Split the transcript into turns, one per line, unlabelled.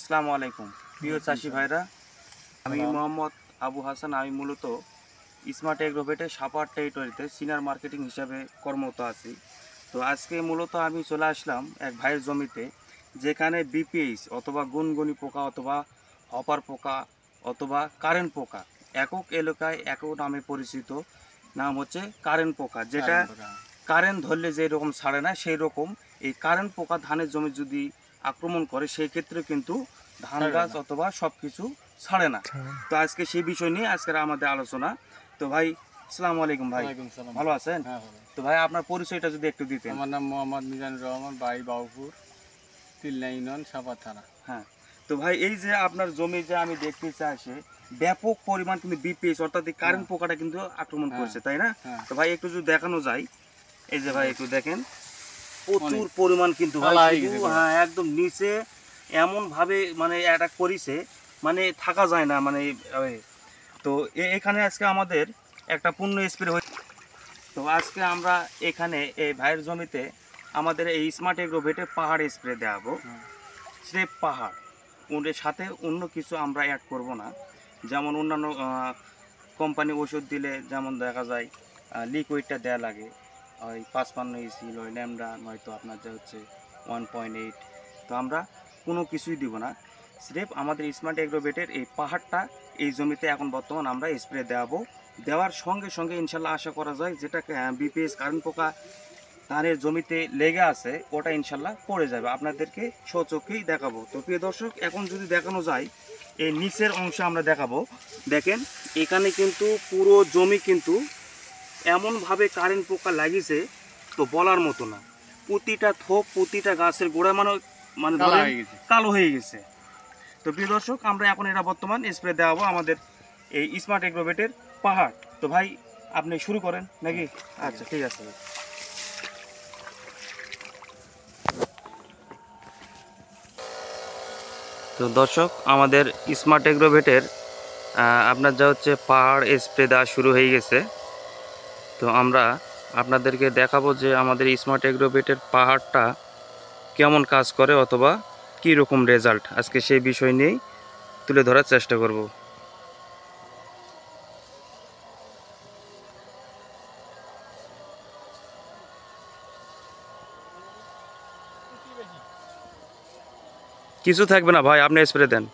আসসালামু আলাইকুম প্রিয় চাষি ভাইরা, আমি মোহাম্মদ আবু হাসান। আমি মূলত স্মার্ট এগ্রোভেটে সাপার টেরিটরিতে সিনিয়র মার্কেটিং হিসাবে কর্মরত আছি। তো আজকে মূলত আমি চলে আসলাম এক ভাইয়ের জমিতে, যেখানে বিপিএইচ অথবা গুনগুনি পোকা অথবা হপার পোকা অথবা কারেন্ট পোকা, একক এলাকায় একক নামে পরিচিত, নাম হচ্ছে কারেন্ট পোকা, যেটা কারেন্ট ধরলে যেরকম ছাড়ে না সেই রকম এই কারেন্ট পোকা ধানের জমি যদি আক্রমণ করে সেই ক্ষেত্রে কিন্তু ধান গাছ অথবা সব কিছু ছাড়ে না। তো আজকে সেই বিষয় নিয়ে আজকের আমাদের আলোচনা। তো ভাই, আসসালামু আলাইকুম ভাই, ভালো আছেন? তো ভাই আপনার পরিচয়টা যদি একটু দিতেন।
আমার নাম মোহাম্মদ মিজানুর রহমান, বাড়ি বাউপুর, তিলনা ইউনিয়ন, সাপার থানা।
হ্যাঁ, তো ভাই এই যে আপনার জমি যে আমি দেখতে চাইছি ব্যাপক পরিমাণ কিন্তু বিপিএস অর্থাৎ এই কারেন্ট পোকাটা কিন্তু আক্রমণ করছে, তাই না? তো ভাই একটু যদি দেখানো যায়, এই যে ভাই একটু দেখেন, প্রচুর পরিমাণ কিন্তু ভাই হ্যাঁ একদম নিচে এমন ভাবে মানে অ্যাটাক করেছে, মানে থাকা যায় না মানে। তো এখানে আজকে আমাদের একটা পূর্ণ স্প্রে হয়েছে। তো আজকে আমরা এখানে এই ভাইয়ের জমিতে আমাদের এই স্মার্ট এগ্রোভেটে পাহাড় স্প্রে দেওয়াবো। স্রেফ পাহাড়, ওদের সাথে অন্য কিছু আমরা অ্যাড করব না। যেমন অন্যান্য কোম্পানি ওষুধ দিলে যেমন দেখা যায় লিকুইডটা দেওয়া লাগে, ওই 55 ইসিল, ওই ল্যামডা, নয়তো আপনার যা হচ্ছে 1.8। তো আমরা কোনো কিছুই দিব না, স্রেফ আমাদের স্মার্ট এগ্রোভেটের এই পাহাড়টা এই জমিতে এখন বর্তমান আমরা স্প্রে দেওয়াবো। দেওয়ার সঙ্গে সঙ্গে ইনশাল্লাহ আশা করা যায় যেটা বিপিএস কারেন্ট পোকা ধানের জমিতে লেগে আছে ওটা ইনশাল্লাহ পড়ে যাবে, আপনাদেরকে স্বচক্ষেই দেখাবো। তো প্রিয় দর্শক, এখন যদি দেখানো যায় এই নিচের অংশে আমরা দেখাবো। দেখেন এখানে কিন্তু পুরো জমি কিন্তু এমনভাবে কারেন্ট পোকা লাগিয়েছে তো বলার মতো না। প্রতিটা থোপ, প্রতিটা গাছের গোড়া মানে মানে কালো হয়ে গেছে। তো প্রিয় দর্শক, আমরা এখন এটা বর্তমান স্প্রে দেওয়াবো আমাদের এই স্মার্ট এগ্রোভেটের পাহাড়। তো ভাই আপনি শুরু করেন নাকি? আচ্ছা ঠিক আছে। তো দর্শক, আমাদের স্মার্ট এগ্রোভেটের আপনার যা হচ্ছে পাহাড় স্প্রে দেওয়া শুরু হয়ে গেছে। তো আমরা আপনাদেরকে দেখাবো যে আমাদের স্মার্ট এগ্রোভেটের পাহাড়টা কেমন কাজ করে অথবা কী রকম রেজাল্ট, আজকে সেই বিষয় নিয়েই তুলে ধরার চেষ্টা করব। কিছু থাকবে না ভাই, আপনি স্প্রে দেন।